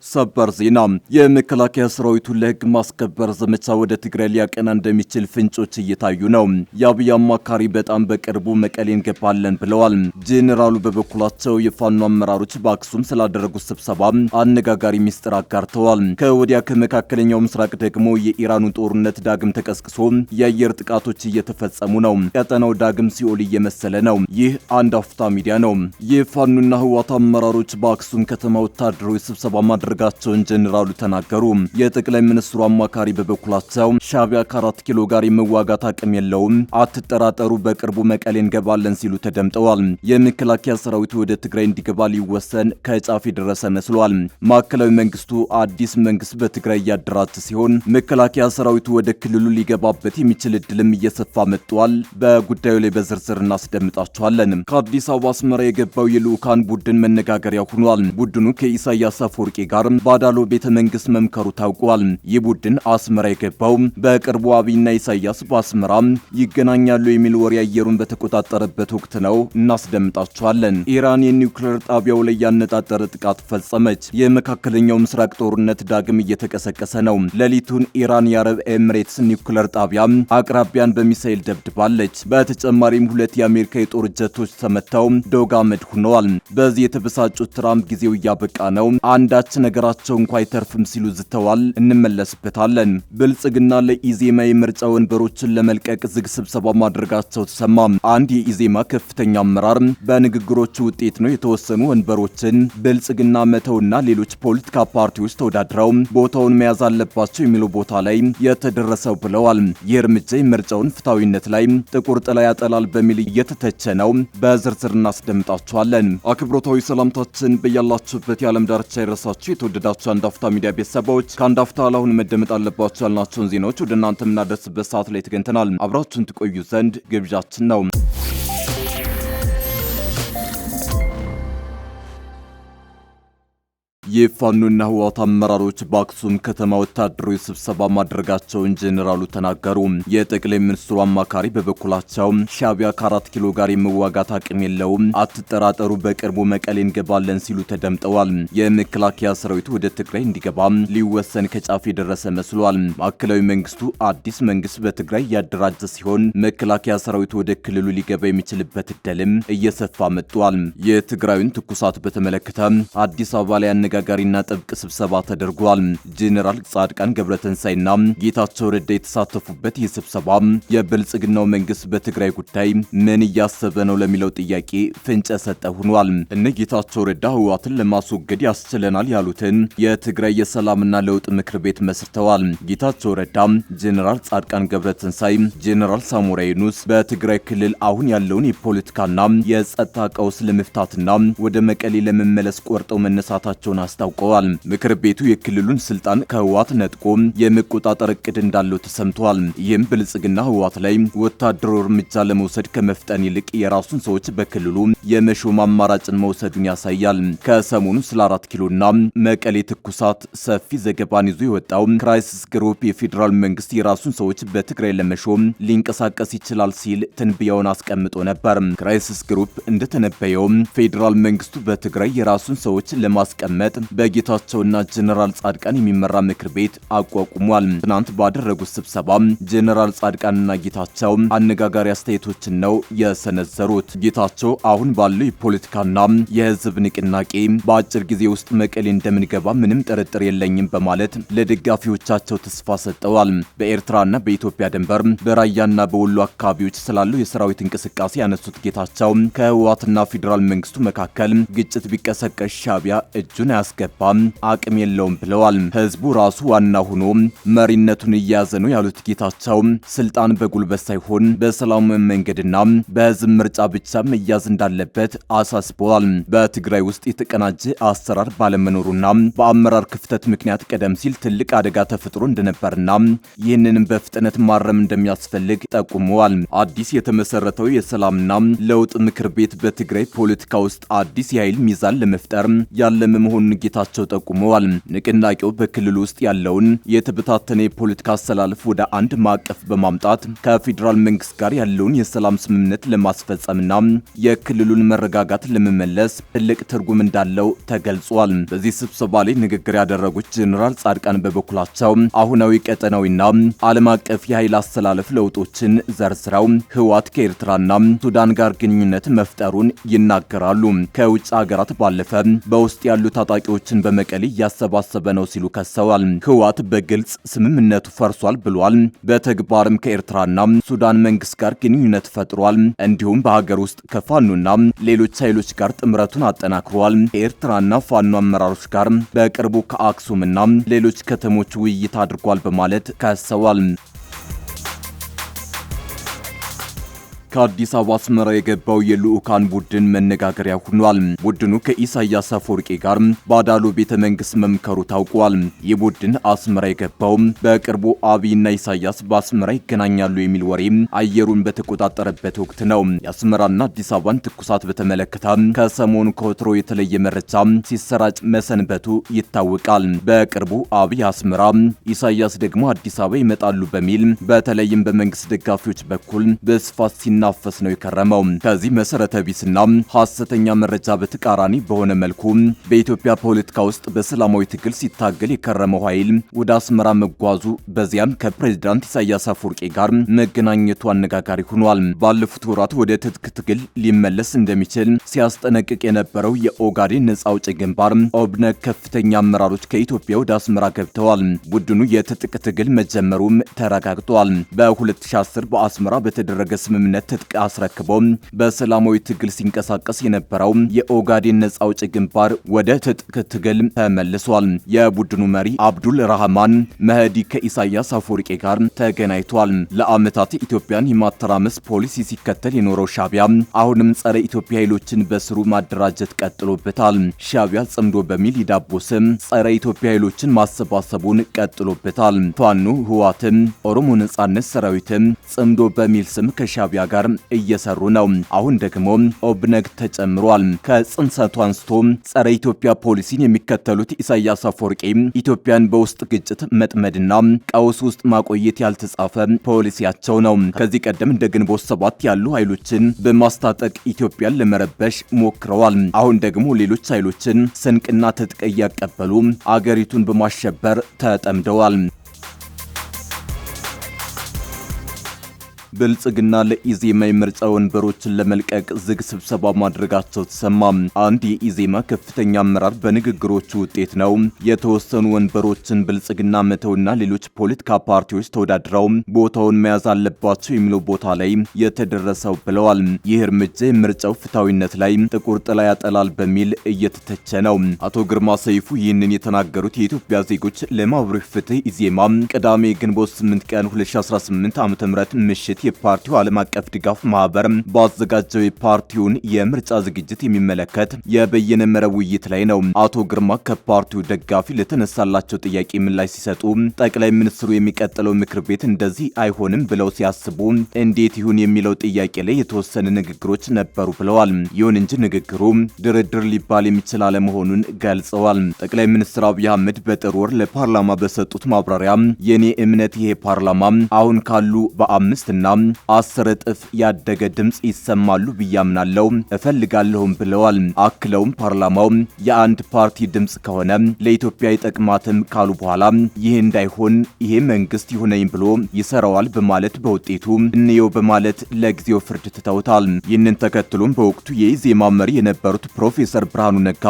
ሰበር ዜና የመከላከያ ሰራዊቱ ለህግ ማስከበር ዘመቻ ወደ ትግራይ ሊያቀና እንደሚችል ፍንጮች እየታዩ ነው። የአብይ አማካሪ በጣም በቅርቡ መቀሌ እንገባለን ብለዋል። ጄኔራሉ በበኩላቸው የፋኖ አመራሮች በአክሱም ስላደረጉት ስብሰባ አነጋጋሪ ሚስጥር አጋርተዋል። ከወዲያ ከመካከለኛው ምስራቅ ደግሞ የኢራኑ ጦርነት ዳግም ተቀስቅሶ የአየር ጥቃቶች እየተፈጸሙ ነው። ቀጠናው ዳግም ሲኦል እየመሰለ ነው። ይህ አንድ አፍታ ሚዲያ ነው። የፋኖና ህወሓት አመራሮች በአክሱም ከተማ ወታደራዊ ስብሰባ ማድረጋቸውን ጄኔራሉ ተናገሩ። የጠቅላይ ሚኒስትሩ አማካሪ በበኩላቸው ሻዕቢያ ከ4 ኪሎ ጋር የመዋጋት አቅም የለውም፣ አትጠራጠሩ፣ በቅርቡ መቀሌ እንገባለን ሲሉ ተደምጠዋል። የመከላከያ ሰራዊቱ ወደ ትግራይ እንዲገባ ሊወሰን ከጫፍ የደረሰ መስሏል። ማዕከላዊ መንግስቱ አዲስ መንግስት በትግራይ እያደራጀ ሲሆን መከላከያ ሰራዊቱ ወደ ክልሉ ሊገባበት የሚችል እድልም እየሰፋ መጥቷል። በጉዳዩ ላይ በዝርዝር እናስደምጣቸዋለን። ከአዲስ አበባ አስመራ የገባው የልዑካን ቡድን መነጋገሪያ ሆኗል። ቡድኑ ከኢሳያስ አፈወርቂ ጋር ባዳሎ ቤተ መንግስት መምከሩ ታውቋል። ይህ ቡድን አስመራ የገባው በቅርቡ አብይና ኢሳያስ በአስመራ ይገናኛሉ የሚል ወሬ አየሩን በተቆጣጠረበት ወቅት ነው። እናስደምጣቸዋለን። ኢራን የኒውክሌር ጣቢያው ላይ ያነጣጠረ ጥቃት ፈጸመች። የመካከለኛው ምስራቅ ጦርነት ዳግም እየተቀሰቀሰ ነው። ሌሊቱን ኢራን የአረብ ኤምሬትስ ኒውክሌር ጣቢያ አቅራቢያን በሚሳኤል ደብድባለች። በተጨማሪም 2 የአሜሪካ የጦር ጀቶች ተመተው ዶግ አመድ ሆነዋል። በዚህ የተበሳጩት ትራምፕ ጊዜው እያበቃ ነው፣ አንዳች ነገራቸው እንኳ አይተርፍም ሲሉ ዝተዋል። እንመለስበታለን። ብልጽግና ለኢዜማ የምርጫ ወንበሮችን ለመልቀቅ ዝግ ስብሰባ ማድረጋቸው ተሰማ። አንድ የኢዜማ ከፍተኛ አመራር በንግግሮቹ ውጤት ነው የተወሰኑ ወንበሮችን ብልጽግና መተውና ሌሎች ፖለቲካ ፓርቲዎች ተወዳድረው ቦታውን መያዝ አለባቸው የሚለው ቦታ ላይ የተደረሰው ብለዋል። ይህ እርምጃ የምርጫውን ፍትሐዊነት ላይ ጥቁር ጥላ ያጠላል በሚል እየተተቸ ነው። በዝርዝር እናስደምጣቸዋለን። አክብሮታዊ ሰላምታችን በያላችሁበት የዓለም ዳርቻ ይድረሳችሁ። የተወደዳችሁ አንድ አፍታ ሚዲያ ቤተሰቦች ከአንድ አፍታ ለአሁን መደመጥ አለባቸው ያልናቸውን ዜናዎች ወደ እናንተ የምናደርስበት ሰዓት ላይ ተገኝተናል። አብራችሁን ትቆዩ ዘንድ ግብዣችን ነው። የፋኖና ህወሓት አመራሮች በአክሱም ከተማ ወታደራዊ ስብሰባ ማድረጋቸውን ጄኔራሉ ተናገሩ። የጠቅላይ ሚኒስትሩ አማካሪ በበኩላቸው ሻዕቢያ ከ4 ኪሎ ጋር የመዋጋት አቅም የለውም፣ አትጠራጠሩ፣ በቅርቡ መቀሌ እንገባለን ሲሉ ተደምጠዋል። የመከላከያ ሰራዊቱ ወደ ትግራይ እንዲገባ ሊወሰን ከጫፍ የደረሰ መስሏል። ማዕከላዊ መንግስቱ አዲስ መንግስት በትግራይ ያደራጀ ሲሆን መከላከያ ሰራዊቱ ወደ ክልሉ ሊገባ የሚችልበት እድልም እየሰፋ መጥቷል። የትግራዩን ትኩሳት በተመለከተ አዲስ አበባ ላይ ጋሪና ጥብቅ ስብሰባ ተደርጓል። ጄኔራል ጻድቃን ገብረተንሳይና ጌታቸው ረዳ የተሳተፉበት ይህ ስብሰባ የብልጽግናው መንግስት በትግራይ ጉዳይ ምን እያሰበ ነው ለሚለው ጥያቄ ፍንጭ ሰጠ ሆኗል። እነ ጌታቸው ረዳ ህወሓትን ለማስወገድ ያስችለናል ያሉትን የትግራይ የሰላምና ለውጥ ምክር ቤት መስርተዋል። ጌታቸው ረዳ፣ ጄኔራል ጻድቃን ገብረተንሳይ፣ ጄኔራል ሳሞራ የኑስ በትግራይ ክልል አሁን ያለውን የፖለቲካና የጸጥታ ቀውስ ለመፍታትና ወደ መቀሌ ለመመለስ ቆርጠው መነሳታቸውን አስታውቀዋል። ምክር ቤቱ የክልሉን ስልጣን ከህወሓት ነጥቆ የመቆጣጠር እቅድ እንዳለው ተሰምቷል። ይህም ብልጽግና ህወሓት ላይ ወታደራዊ እርምጃ ለመውሰድ ከመፍጠን ይልቅ የራሱን ሰዎች በክልሉ የመሾም አማራጭን መውሰዱን ያሳያል። ከሰሞኑ ስለ 4 ኪሎና መቀሌ ትኩሳት ሰፊ ዘገባን ይዞ የወጣው ክራይሲስ ግሩፕ የፌዴራል መንግስት የራሱን ሰዎች በትግራይ ለመሾም ሊንቀሳቀስ ይችላል ሲል ትንበያውን አስቀምጦ ነበር። ክራይሲስ ግሩፕ እንደተነበየው ፌዴራል መንግስቱ በትግራይ የራሱን ሰዎች ለማስቀመጥ በጌታቸውና ጄኔራል ጻድቃን የሚመራ ምክር ቤት አቋቁሟል። ትናንት ባደረጉት ስብሰባ ጄኔራል ጻድቃንና ጌታቸው አነጋጋሪ አስተያየቶችን ነው የሰነዘሩት። ጌታቸው አሁን ባለው የፖለቲካና የህዝብ ንቅናቄ በአጭር ጊዜ ውስጥ መቀሌ እንደምንገባ ምንም ጥርጥር የለኝም በማለት ለደጋፊዎቻቸው ተስፋ ሰጠዋል። በኤርትራና በኢትዮጵያ ድንበር በራያና በወሎ አካባቢዎች ስላለው የሰራዊት እንቅስቃሴ ያነሱት ጌታቸው ከህወሓትና ፌዴራል መንግስቱ መካከል ግጭት ቢቀሰቀስ ሻዕቢያ እጁን ያስገባም አቅም የለውም ብለዋል። ህዝቡ ራሱ ዋና ሆኖ መሪነቱን እያያዘ ነው ያሉት ጌታቸው ስልጣን በጉልበት ሳይሆን በሰላማዊ መንገድና በህዝብ ምርጫ ብቻ መያዝ እንዳለበት አሳስበዋል። በትግራይ ውስጥ የተቀናጀ አሰራር ባለመኖሩና በአመራር ክፍተት ምክንያት ቀደም ሲል ትልቅ አደጋ ተፈጥሮ እንደነበርና ይህንንም በፍጥነት ማረም እንደሚያስፈልግ ጠቁመዋል። አዲስ የተመሰረተው የሰላምና ለውጥ ምክር ቤት በትግራይ ፖለቲካ ውስጥ አዲስ የኃይል ሚዛን ለመፍጠር ያለመ መሆኑን ጌታቸው ጠቁመዋል። ንቅናቄው በክልሉ ውስጥ ያለውን የተበታተነ የፖለቲካ አሰላለፍ ወደ አንድ ማዕቀፍ በማምጣት ከፌዴራል መንግስት ጋር ያለውን የሰላም ስምምነት ለማስፈጸምና የክልሉን መረጋጋት ለመመለስ ትልቅ ትርጉም እንዳለው ተገልጿል። በዚህ ስብሰባ ላይ ንግግር ያደረጉት ጀነራል ጻድቃን በበኩላቸው አሁናዊ ቀጠናዊና ዓለም አቀፍ የኃይል አሰላለፍ ለውጦችን ዘርዝረው ህወሓት ከኤርትራና ሱዳን ጋር ግንኙነት መፍጠሩን ይናገራሉ። ከውጭ ሀገራት ባለፈ በውስጥ ያሉ ታጣቂዎችን በመቀሌ እያሰባሰበ ነው ሲሉ ከሰዋል። ህወሓት በግልጽ ስምምነቱ ፈርሷል ብሏል። በተግባርም ከኤርትራና ሱዳን መንግስት ጋር ግንኙነት ፈጥሯል። እንዲሁም በሀገር ውስጥ ከፋኖና ሌሎች ኃይሎች ጋር ጥምረቱን አጠናክሯል። ከኤርትራና ፋኖ አመራሮች ጋር በቅርቡ ከአክሱምና ሌሎች ከተሞች ውይይት አድርጓል በማለት ከሰዋል። ከአዲስ አበባ አስመራ የገባው የልዑካን ቡድን መነጋገሪያ ሆኗል። ቡድኑ ከኢሳያስ አፈወርቂ ጋር በአዳሎ ቤተ መንግስት መምከሩ ታውቋል። ይህ ቡድን አስመራ የገባው በቅርቡ አብይና ኢሳያስ በአስመራ ይገናኛሉ የሚል ወሬ አየሩን በተቆጣጠረበት ወቅት ነው። የአስመራና አዲስ አበባን ትኩሳት በተመለከተ ከሰሞኑ ከወትሮ የተለየ መረጃ ሲሰራጭ መሰንበቱ ይታወቃል። በቅርቡ አብይ አስመራ፣ ኢሳያስ ደግሞ አዲስ አበባ ይመጣሉ በሚል በተለይም በመንግስት ደጋፊዎች በኩል በስፋት ሲናፈስ ነው የከረመው። ከዚህ መሰረተ ቢስና ሐሰተኛ መረጃ በተቃራኒ በሆነ መልኩ በኢትዮጵያ ፖለቲካ ውስጥ በሰላማዊ ትግል ሲታገል የከረመው ኃይል ወደ አስመራ መጓዙ፣ በዚያም ከፕሬዝዳንት ኢሳያስ አፈወርቂ ጋር መገናኘቱ አነጋጋሪ ሆኗል። ባለፉት ወራት ወደ ትጥቅ ትግል ሊመለስ እንደሚችል ሲያስጠነቅቅ የነበረው የኦጋዴን ነጻ አውጪ ግንባር ኦብነግ ከፍተኛ አመራሮች ከኢትዮጵያ ወደ አስመራ ገብተዋል። ቡድኑ የትጥቅ ትግል መጀመሩም ተረጋግጧል። በ2010 በአስመራ በተደረገ ስምምነት ትጥቅ አስረክቦ በሰላማዊ ትግል ሲንቀሳቀስ የነበረው የኦጋዴን ነጻ አውጪ ግንባር ወደ ትጥቅ ትግል ተመልሷል። የቡድኑ መሪ አብዱል ራህማን መህዲ ከኢሳያስ አፈወርቂ ጋር ተገናኝቷል። ለዓመታት ኢትዮጵያን የማተራመስ ፖሊሲ ሲከተል የኖረው ሻቢያ አሁንም ጸረ ኢትዮጵያ ኃይሎችን በስሩ ማደራጀት ቀጥሎበታል። ሻቢያ ጽምዶ በሚል የዳቦ ስም ጸረ ኢትዮጵያ ኃይሎችን ማሰባሰቡን ቀጥሎበታል። ፋኖ፣ ህወሓትም፣ ኦሮሞ ነጻነት ሰራዊትም ጽምዶ በሚል ስም ከሻቢያ ጋር እየሰሩ ነው። አሁን ደግሞ ኦብነግ ተጨምሯል። ከጽንሰቱ አንስቶ ጸረ ኢትዮጵያ ፖሊሲን የሚከተሉት ኢሳያስ አፈወርቂ ኢትዮጵያን በውስጥ ግጭት መጥመድና ቀውስ ውስጥ ማቆየት ያልተጻፈ ፖሊሲያቸው ነው። ከዚህ ቀደም እንደ ግንቦት ሰባት ያሉ ኃይሎችን በማስታጠቅ ኢትዮጵያን ለመረበሽ ሞክረዋል። አሁን ደግሞ ሌሎች ኃይሎችን ስንቅና ትጥቅ እያቀበሉ አገሪቱን በማሸበር ተጠምደዋል። ብልጽግና ለኢዜማ የምርጫ ወንበሮችን ለመልቀቅ ዝግ ስብሰባ ማድረጋቸው ተሰማ። አንድ የኢዜማ ከፍተኛ አመራር በንግግሮቹ ውጤት ነው የተወሰኑ ወንበሮችን ብልጽግና መተውና ሌሎች ፖለቲካ ፓርቲዎች ተወዳድረው ቦታውን መያዝ አለባቸው የሚለው ቦታ ላይ የተደረሰው ብለዋል። ይህ እርምጃ የምርጫው ፍትሐዊነት ላይ ጥቁር ጥላ ያጠላል በሚል እየተተቸ ነው። አቶ ግርማ ሰይፉ ይህንን የተናገሩት የኢትዮጵያ ዜጎች ለማህበራዊ ፍትህ ኢዜማ ቅዳሜ ግንቦት 8 ቀን 2018 ዓ.ም ምሽት የፓርቲው ዓለም አቀፍ ድጋፍ ማህበር ባዘጋጀው የፓርቲውን የምርጫ ዝግጅት የሚመለከት የበየነ መረብ ውይይት ላይ ነው። አቶ ግርማ ከፓርቲው ደጋፊ ለተነሳላቸው ጥያቄ ምላሽ ሲሰጡ ጠቅላይ ሚኒስትሩ የሚቀጥለው ምክር ቤት እንደዚህ አይሆንም ብለው ሲያስቡ እንዴት ይሁን የሚለው ጥያቄ ላይ የተወሰነ ንግግሮች ነበሩ ብለዋል። ይሁን እንጂ ንግግሩ ድርድር ሊባል የሚችል አለመሆኑን ገልጸዋል። ጠቅላይ ሚኒስትር አብይ አህመድ በጥር ወር ለፓርላማ በሰጡት ማብራሪያ የኔ እምነት ይሄ ፓርላማ አሁን ካሉ በ5 እና 10 እጥፍ ያደገ ድምጽ ይሰማሉ ብያምናለሁ እፈልጋለሁም ብለዋል። አክለውም ፓርላማው የአንድ ፓርቲ ድምጽ ከሆነ ለኢትዮጵያ ይጠቅማትም ካሉ በኋላ ይህ እንዳይሆን ይሄ መንግስት ይሁነኝ ብሎ ይሰራዋል በማለት በውጤቱ እንየው በማለት ለጊዜው ፍርድ ትተውታል። ይህንን ተከትሎም በወቅቱ የኢዜማ መሪ የነበሩት ፕሮፌሰር ብርሃኑ ነጋ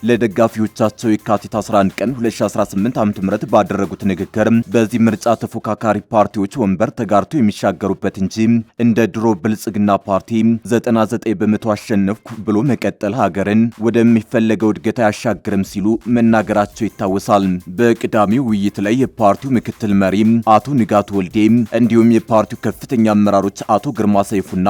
ለደጋፊዎቻቸው የካቲት 11 ቀን 2018 ዓ.ም ባደረጉት ንግግር በዚህ ምርጫ ተፎካካሪ ፓርቲዎች ወንበር ተጋርቶ የሚሻገሩበት እንጂ እንደ ድሮ ብልጽግና ፓርቲ 99 በመቶ አሸነፍኩ ብሎ መቀጠል ሀገርን ወደሚፈለገው እድገት አያሻግርም ሲሉ መናገራቸው ይታወሳል። በቅዳሜው ውይይት ላይ የፓርቲው ምክትል መሪ አቶ ንጋቱ ወልዴ እንዲሁም የፓርቲው ከፍተኛ አመራሮች አቶ ግርማ ሰይፉና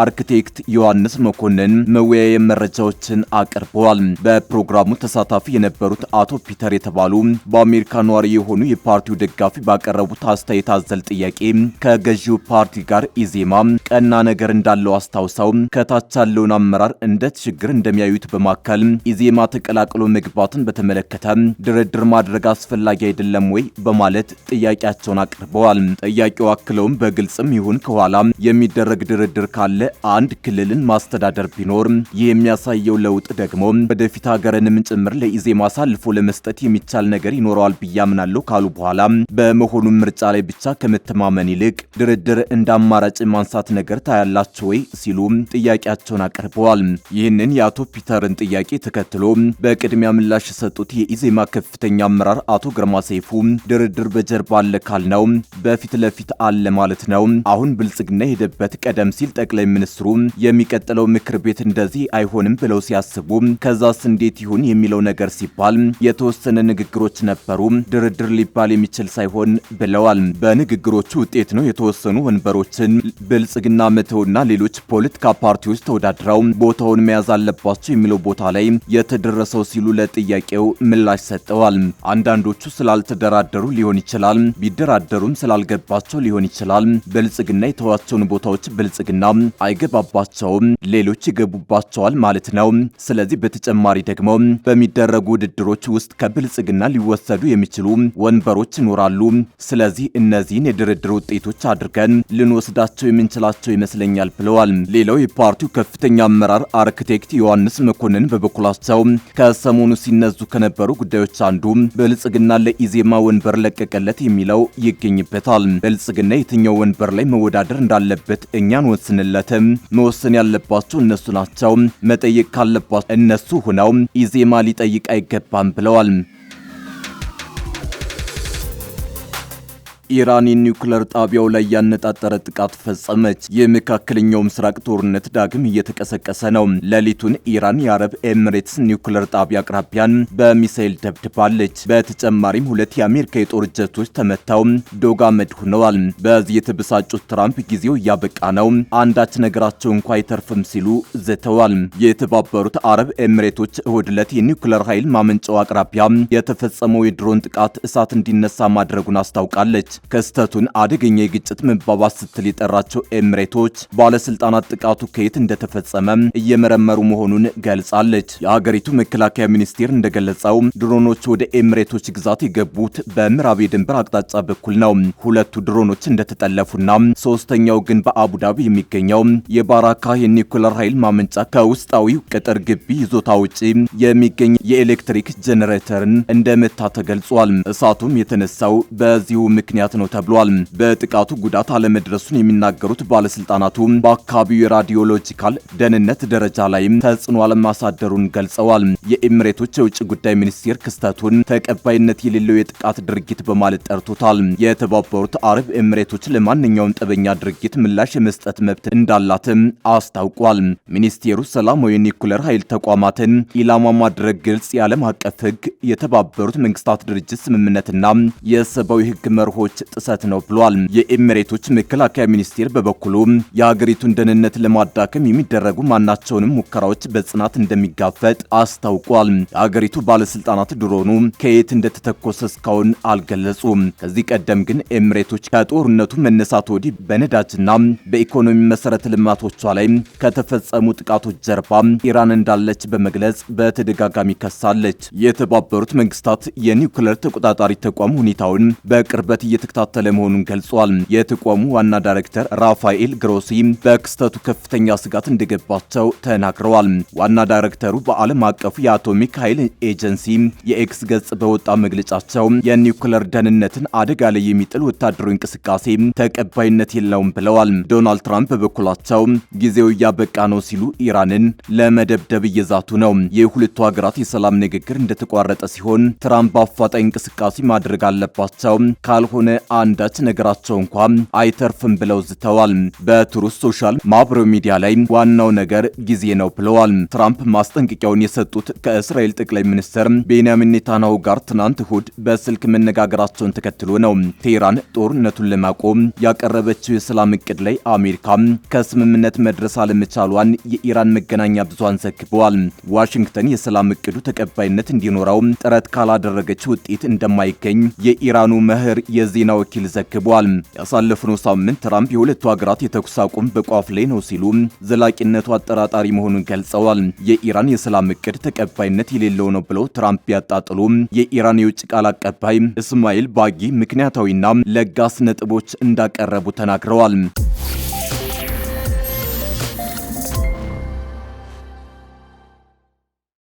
አርክቴክት ዮሐንስ መኮንን መወያያ መረጃዎችን አቅርበዋል። በፕሮግራሙ ተሳታፊ የነበሩት አቶ ፒተር የተባሉ በአሜሪካ ነዋሪ የሆኑ የፓርቲው ደጋፊ ባቀረቡት አስተያየት አዘል ጥያቄ ከገዢው ፓርቲ ጋር ጋር ኢዜማ ቀና ነገር እንዳለው አስታውሰው ከታች ያለውን አመራር እንደ ችግር እንደሚያዩት በማከል ኢዜማ ተቀላቅሎ መግባትን በተመለከተ ድርድር ማድረግ አስፈላጊ አይደለም ወይ በማለት ጥያቄያቸውን አቅርበዋል። ጥያቄው አክለውም በግልጽም ይሁን ከኋላ የሚደረግ ድርድር ካለ አንድ ክልልን ማስተዳደር ቢኖር ይህ የሚያሳየው ለውጥ ደግሞ ወደፊት ሀገርንም ጭምር ለኢዜማ አሳልፎ ለመስጠት የሚቻል ነገር ይኖረዋል ብዬ አምናለሁ ካሉ በኋላ በመሆኑም ምርጫ ላይ ብቻ ከመተማመን ይልቅ ድርድር እንደ አማራጭ ማንሳት ነገር ታያላችሁ ወይ ሲሉ ጥያቄያቸውን አቅርበዋል። ይህንን የአቶ ፒተርን ጥያቄ ተከትሎ በቅድሚያ ምላሽ የሰጡት የኢዜማ ከፍተኛ አመራር አቶ ግርማ ሰይፉ ድርድር በጀርባ አለ ካልነው በፊት ለፊት አለ ማለት ነው። አሁን ብልጽግና ሄደበት ቀደም ሲል ጠቅላይ ሚኒስትሩ የሚቀጥለው ምክር ቤት እንደዚህ አይሆንም ብለው ሲያስቡ ከዛስ እንዴት ይሁን የሚለው ነገር ሲባል የተወሰነ ንግግሮች ነበሩ። ድርድር ሊባል የሚችል ሳይሆን ብለዋል። በንግግሮቹ ውጤት ነው የተወሰኑ ወንበሮችን ብልጽግና መተውና ሌሎች ፖለቲካ ፓርቲዎች ተወዳድረው ቦታውን መያዝ አለባቸው የሚለው ቦታ ላይ የተደረሰው ሲሉ ለጥያቄው ምላሽ ሰጠዋል። አንዳንዶቹ ስላልተደራደሩ ሊሆን ይችላል፣ ቢደራደሩም ስላልገባቸው ሊሆን ይችላል። ብልጽግና የተዋቸውን ቦታዎች ብልጽግና አይገባባቸውም፣ ሌሎች ይገቡባቸዋል ማለት ነው። ስለዚህ በተጨማሪ ደግሞ በሚደረጉ ውድድሮች ውስጥ ከብልጽግና ሊወሰዱ የሚችሉ ወንበሮች ይኖራሉ። ስለዚህ እነዚህን የድርድር ውጤቶች አድርገን ልንወስዳቸው የምንችላቸው ይመስለኛል ብለዋል። ሌላው የፓርቲው ከፍተኛ አመራር አርክቴክት ዮሐንስ መኮንን በበኩላቸው ከሰሞኑ ሲነዙ ከነበሩ ጉዳዮች አንዱ ብልጽግና ለኢዜማ ወንበር ለቀቀለት የሚለው ይገኝበታል። ብልጽግና የትኛው ወንበር ላይ መወዳደር እንዳለበት እኛን ወስንለትም፣ መወሰን ያለባቸው እነሱ ናቸው፣ መጠየቅ ካለባቸው እነሱ ሆነው ኢዜማ ሊጠይቅ አይገባም ብለዋል። ኢራን የኒውክሌር ጣቢያው ላይ ያነጣጠረ ጥቃት ፈጸመች። የመካከለኛው ምስራቅ ጦርነት ዳግም እየተቀሰቀሰ ነው። ሌሊቱን ኢራን የአረብ ኤሚሬትስ ኒውክሌር ጣቢያ አቅራቢያን በሚሳኤል ደብድባለች። በተጨማሪም 2 የአሜሪካ የጦር ጀቶች ተመተው ዶግ አመድ ሆነዋል። በዚህ የተበሳጩት ትራምፕ ጊዜው እያበቃ ነው፣ አንዳች ነገራቸው እንኳ አይተርፍም ሲሉ ዝተዋል። የተባበሩት አረብ ኤሚሬቶች እሁድ ዕለት የኒውክሌር ኃይል ማመንጫው አቅራቢያ የተፈጸመው የድሮን ጥቃት እሳት እንዲነሳ ማድረጉን አስታውቃለች። ክስተቱን አደገኛ የግጭት መባባስ ስትል የጠራቸው ኤሚሬቶች ባለስልጣናት ጥቃቱ ከየት እንደተፈጸመ እየመረመሩ መሆኑን ገልጻለች። የሀገሪቱ መከላከያ ሚኒስቴር እንደገለጸው ድሮኖች ወደ ኤሚሬቶች ግዛት የገቡት በምዕራብ የድንበር አቅጣጫ በኩል ነው። 2 ድሮኖች እንደተጠለፉና 3ኛው ግን በአቡዳቢ የሚገኘው የባራካ የኒውክሌር ኃይል ማመንጫ ከውስጣዊው ቅጥር ግቢ ይዞታ ውጪ የሚገኝ የኤሌክትሪክ ጄኔሬተርን እንደመታ ተገልጿል። እሳቱም የተነሳው በዚሁ ምክንያት ነው ተብሏል። በጥቃቱ ጉዳት አለመድረሱን የሚናገሩት ባለስልጣናቱ በአካባቢው የራዲዮሎጂካል ደህንነት ደረጃ ላይም ተጽዕኖ አለማሳደሩን ገልጸዋል። የኤሚሬቶች የውጭ ጉዳይ ሚኒስቴር ክስተቱን ተቀባይነት የሌለው የጥቃት ድርጊት በማለት ጠርቶታል። የተባበሩት አረብ ኤሚሬቶች ለማንኛውም ጠበኛ ድርጊት ምላሽ የመስጠት መብት እንዳላትም አስታውቋል። ሚኒስቴሩ ሰላማዊ የኒውክሌር ኃይል ተቋማትን ኢላማ ማድረግ ግልጽ የዓለም አቀፍ ሕግ፣ የተባበሩት መንግስታት ድርጅት ስምምነትና የሰብአዊ ሕግ መርሆች ጥሰት ነው ብሏል። የኤሚሬቶች መከላከያ ሚኒስቴር በበኩሉ የሀገሪቱን ደህንነት ለማዳከም የሚደረጉ ማናቸውንም ሙከራዎች በጽናት እንደሚጋፈጥ አስታውቋል። የሀገሪቱ ባለስልጣናት ድሮኑ ከየት እንደተተኮሰ እስካሁን አልገለጹም። ከዚህ ቀደም ግን ኤሚሬቶች ከጦርነቱ መነሳት ወዲህ በነዳጅና በኢኮኖሚ መሰረተ ልማቶቿ ላይ ከተፈጸሙ ጥቃቶች ጀርባ ኢራን እንዳለች በመግለጽ በተደጋጋሚ ከሳለች። የተባበሩት መንግስታት የኒውክሌር ተቆጣጣሪ ተቋም ሁኔታውን በቅርበት እየተከታተለ መሆኑን ገልጿል። የተቋሙ ዋና ዳይሬክተር ራፋኤል ግሮሲ በክስተቱ ከፍተኛ ስጋት እንደገባቸው ተናግረዋል። ዋና ዳይሬክተሩ በዓለም አቀፉ የአቶሚክ ኃይል ኤጀንሲ የኤክስ ገጽ በወጣ መግለጫቸው የኒውክሌር ደህንነትን አደጋ ላይ የሚጥል ወታደራዊ እንቅስቃሴ ተቀባይነት የለውም ብለዋል። ዶናልድ ትራምፕ በበኩላቸው ጊዜው እያበቃ ነው ሲሉ ኢራንን ለመደብደብ እየዛቱ ነው። የሁለቱ ሀገራት የሰላም ንግግር እንደተቋረጠ ሲሆን ትራምፕ በአፋጣኝ እንቅስቃሴ ማድረግ አለባቸው ካልሆነ አንዳች ነገራቸው እንኳን አይተርፍም ብለው ዝተዋል። በትሩዝ ሶሻል ማህበራዊ ሚዲያ ላይ ዋናው ነገር ጊዜ ነው ብለዋል። ትራምፕ ማስጠንቀቂያውን የሰጡት ከእስራኤል ጠቅላይ ሚኒስትር ቤንያሚን ኔታንያሁ ጋር ትናንት እሁድ በስልክ መነጋገራቸውን ተከትሎ ነው። ቴህራን ጦርነቱን ለማቆም ያቀረበችው የሰላም እቅድ ላይ አሜሪካ ከስምምነት መድረስ አለመቻሏን የኢራን መገናኛ ብዙሃን ዘግበዋል። ዋሽንግተን የሰላም እቅዱ ተቀባይነት እንዲኖረው ጥረት ካላደረገች ውጤት እንደማይገኝ የኢራኑ መህር የዜና ዜና ወኪል ዘግቧል። ያሳለፍነው ሳምንት ትራምፕ የሁለቱ ሀገራት የተኩስ አቁም በቋፍ ላይ ነው ሲሉ ዘላቂነቱ አጠራጣሪ መሆኑን ገልጸዋል። የኢራን የሰላም እቅድ ተቀባይነት የሌለው ነው ብለው ትራምፕ ቢያጣጥሉ የኢራን የውጭ ቃል አቀባይ እስማኤል ባጊ ምክንያታዊና ለጋስ ነጥቦች እንዳቀረቡ ተናግረዋል።